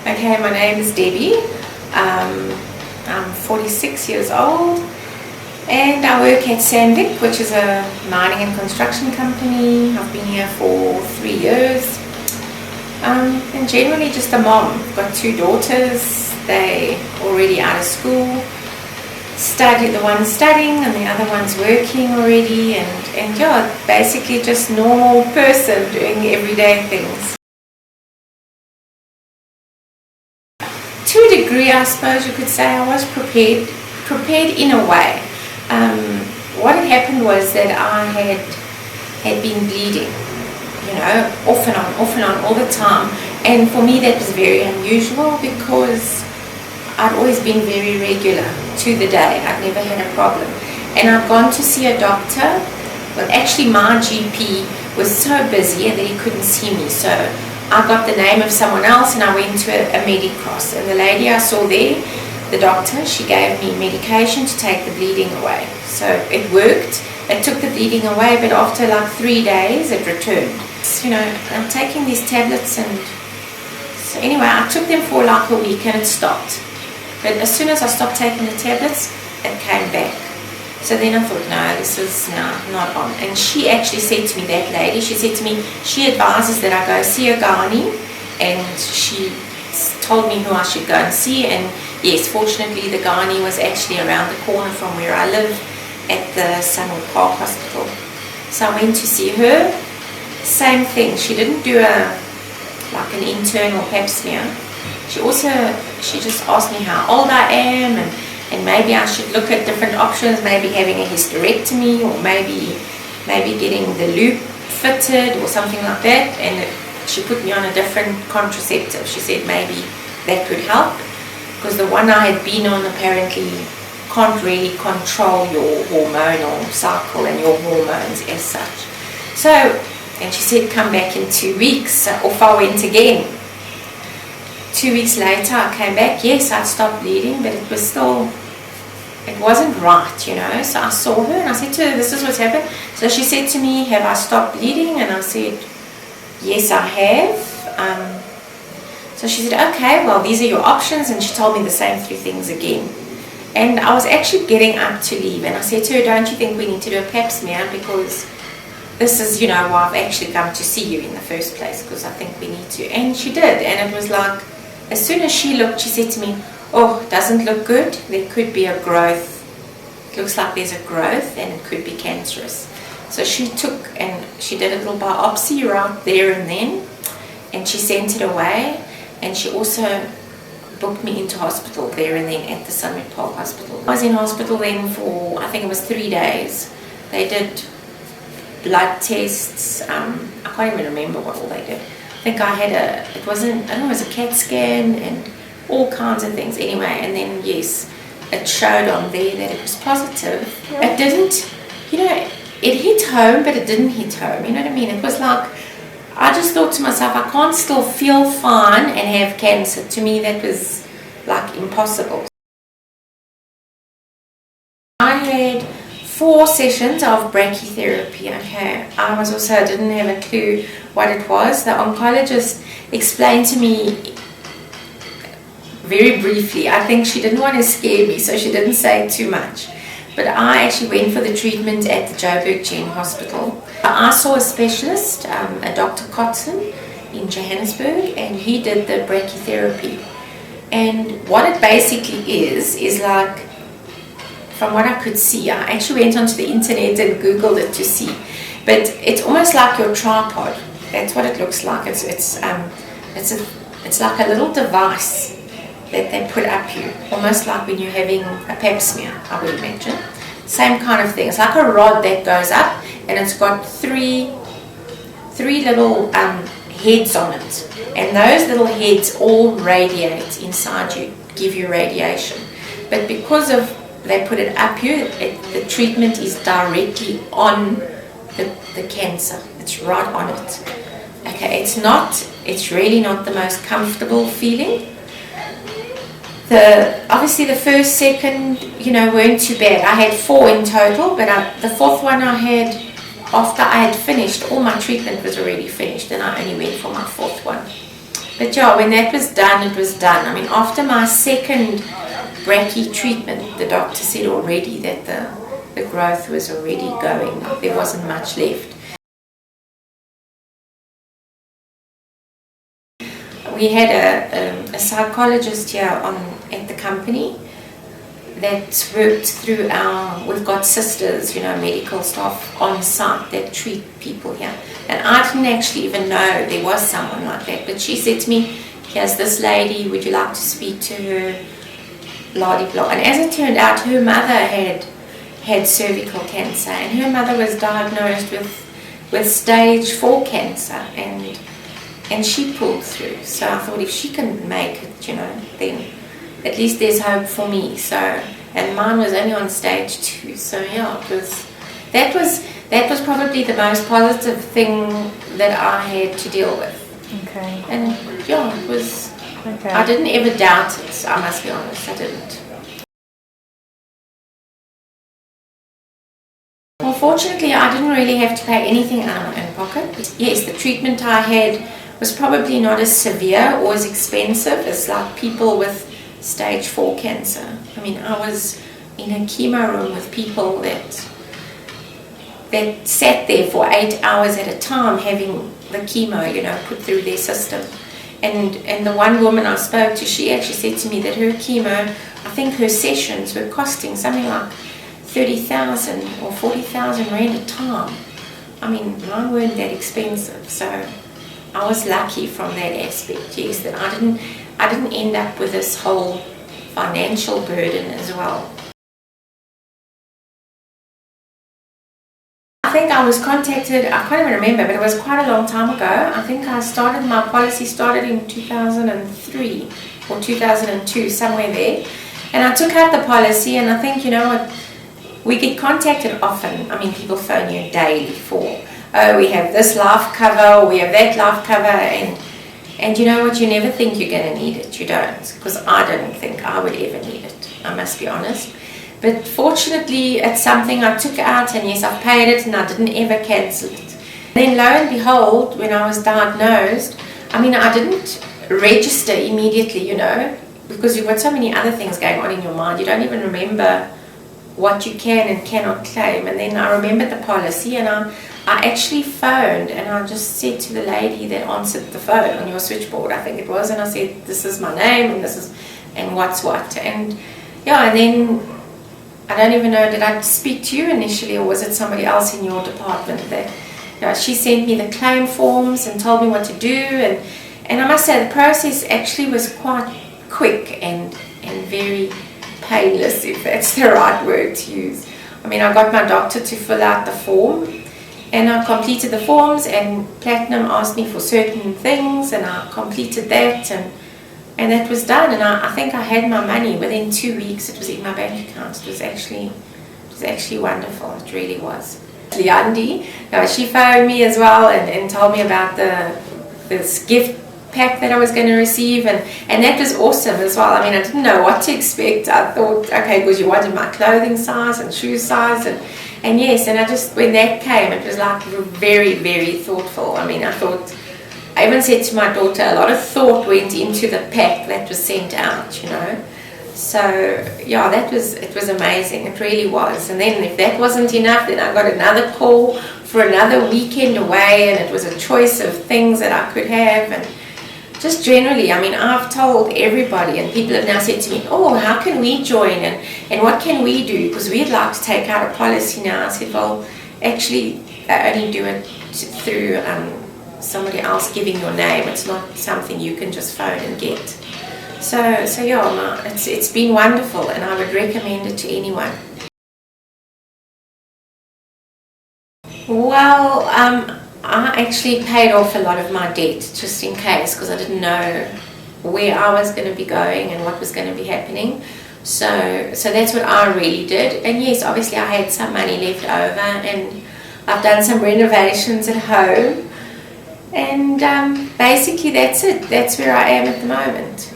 Okay, my name is Debbie. I'm 46 years old and I work at Cervical, which is a mining and construction company. I've been here for 3 years. And generally just a mom. I've got 2 daughters. They're already out of school. The one's studying and the other one's working already, and yeah, basically just normal person doing everyday things. To a degree, I suppose you could say I was prepared in a way. What had happened was that I had been bleeding, off and on all the time, and for me that was very unusual because I'd always been very regular to the day. I'd never had a problem. And I'd gone to see a doctor. Well, actually my GP was so busy that he couldn't see me. So I got the name of someone else and I went to a Medicross. And the lady I saw there, the doctor, she gave me medication to take the bleeding away. So it worked. It took the bleeding away, but after like 3 days it returned. I'm taking these tablets, and so anyway, I took them for like a week and it stopped. But as soon as I stopped taking the tablets, it came back. So then I thought, no, this is not on. And she actually said to me, that lady, she said to me, she advises that I go see a gynae, and she told me who I should go and see. And yes, fortunately the gynae was actually around the corner from where I live at the Cervical hospital. So I went to see her. Same thing, she didn't do like an internal pap smear. She just asked me how old I am, and maybe I should look at different options, maybe having a hysterectomy, or maybe getting the loop fitted or something like that. And she put me on a different contraceptive. She said maybe that could help, because the one I had been on apparently can't really control your hormonal cycle and your hormones as such. So, and she said come back in 2 weeks. So off I went again. 2 weeks later I came back. Yes, I stopped bleeding, but it wasn't right, So I saw her and I said to her, this is what's happened. So she said to me, have I stopped bleeding? And I said, yes, I have. So she said, okay, well, these are your options. And she told me the same 3 things again. And I was actually getting up to leave, and I said to her, don't you think we need to do a pap smear, because this is, why I've actually come to see you in the first place, because I think we need to. And she did, and it was like, as soon as she looked, she said to me, oh, it doesn't look good. There could be a growth. It looks like there's a growth and it could be cancerous. So she took and she did a little biopsy right there and then, and she sent it away, and she also booked me into hospital there and then at the Cervical hospital. I was in hospital then for, I think it was 3 days. They did blood tests. I can't even remember what all they did. I think I had it was a CAT scan and all kinds of things anyway, and then yes, it showed on there that it was positive. It didn't, it hit home, but it didn't hit home, you know what I mean? It was like, I just thought to myself, I can't still feel fine and have cancer. To me that was like impossible. I had 4 sessions of brachytherapy. Okay, I didn't have a clue what it was. The oncologist explained to me very briefly. I think she didn't want to scare me, so she didn't say too much. But I actually went for the treatment at the Joburg Gen Hospital. I saw a specialist, a Dr. Kotzen in Johannesburg, and he did the brachytherapy. And what it basically is like, from what I could see, I actually went onto the internet and Googled it to see. But it's almost like your tripod. That's what it looks like. It's like a little device that they put up you, almost like when you're having a pap smear, I would imagine. Same kind of thing. It's like a rod that goes up, and it's got three little heads on it, and those little heads all radiate inside you, give you radiation. But because of they put it up you, the treatment is directly on the cancer. It's right on it. Okay, it's really not the most comfortable feeling. Obviously the first, second, weren't too bad. I had 4 in total, but the 4th one I had, after I had finished, all my treatment was already finished, and I only went for my 4th one. But yeah, when that was done, it was done. I mean, after my second brachy treatment, the doctor said already that the growth was already going, like there wasn't much left. We had a psychologist here at the company that worked through we've got sisters, medical staff on site that treat people here. And I didn't actually even know there was someone like that. But she said to me, here's this lady, would you like to speak to her? La-di-blah. And as it turned out, her mother had cervical cancer, and her mother was diagnosed with stage 4 cancer, and she pulled through. So I thought if she can make it, then at least there's hope for me. So, and mine was only on stage 2. So yeah, that was probably the most positive thing that I had to deal with. Okay. And yeah, it was. Okay. I didn't ever doubt it. I must be honest, I didn't. Well, fortunately, I didn't really have to pay anything out of my own pocket. Yes, the treatment I had was probably not as severe or as expensive as like people with stage 4 cancer. I mean, I was in a chemo room with people that sat there for 8 hours at a time having the chemo, put through their system. And the one woman I spoke to, she actually said to me that her chemo, I think her sessions were costing something like 30,000 or 40,000 rand a time. I mean, mine weren't that expensive, so I was lucky from that aspect, yes, that I didn't end up with this whole financial burden as well. I think I was contacted, I can't even remember, but it was quite a long time ago. I think my policy started in 2003 or 2002, somewhere there. And I took out the policy, and I think, we get contacted often. I mean, people phone you daily for, oh, we have this life cover, we have that life cover, and you know what, you never think you're going to need it. You don't, because I didn't think I would ever need it, I must be honest. But fortunately, it's something I took out, and yes, I've paid it, and I didn't ever cancel it. Then lo and behold, when I was diagnosed, I mean, I didn't register immediately, because you've got so many other things going on in your mind, you don't even remember what you can and cannot claim. And then I remembered the policy, and I actually phoned, and I just said to the lady that answered the phone on your switchboard, I think it was, and I said, this is my name, and what's what. And yeah, and then I don't even know, did I speak to you initially, or was it somebody else in your department that she sent me the claim forms and told me what to do, and I must say the process actually was quite quick and very painless, if that's the right word to use. I mean, I got my doctor to fill out the form, and I completed the forms, and Platinum asked me for certain things, and I completed that, and that was done. And I think I had my money within 2 weeks. It was in my bank account. It was actually wonderful. It really was. Leandi, she phoned me as well and told me about this gift pack that I was going to receive, and that was awesome as well. I mean, I didn't know what to expect. I thought, okay, because you wanted my clothing size and shoe size, and yes, and when that came, it was like very, very thoughtful. I mean, I even said to my daughter, a lot of thought went into the pack that was sent out, So yeah, it was amazing. It really was. And then if that wasn't enough, then I got another call for another weekend away, and it was a choice of things that I could have, and just generally, I mean, I've told everybody, and people have now said to me, oh, how can we join, and what can we do, because we'd like to take out a policy now. I said, well, actually, I only do it through somebody else giving your name. It's not something you can just phone and get. So yeah, it's been wonderful, and I would recommend it to anyone. Well, I actually paid off a lot of my debt just in case, because I didn't know where I was going to be going and what was going to be happening. So that's what I really did. And yes, obviously I had some money left over, and I've done some renovations at home, and basically that's it. That's where I am at the moment.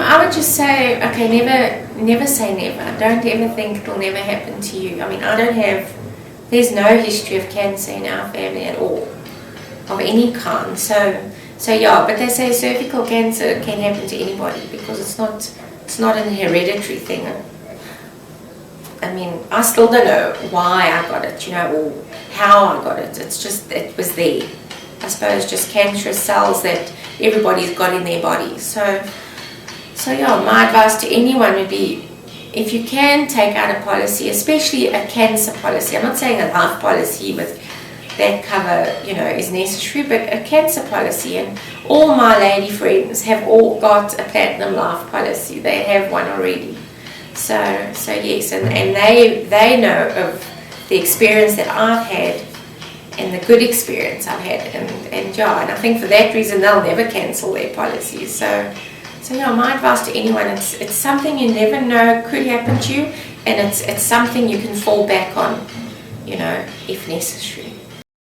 I would just say, okay, never say never. Don't ever think it will never happen to you. I mean, I don't have there's no history of cancer in our family at all, of any kind. So yeah, but they say cervical cancer can happen to anybody because it's not an hereditary thing. I mean, I still don't know why I got it, or how I got it. It's just, it was there. I suppose just cancerous cells that everybody's got in their body. So yeah, my advice to anyone would be, if you can take out a policy, especially a cancer policy. I'm not saying a life policy with that cover, is necessary, but a cancer policy. And all my lady friends have all got a platinum life policy. They have one already. So yes, and they know of the experience that I've had and the good experience I've had, and I think for that reason they'll never cancel their policies. So yeah, my advice to anyone, it's something you never know could happen to you, and it's something you can fall back on, if necessary.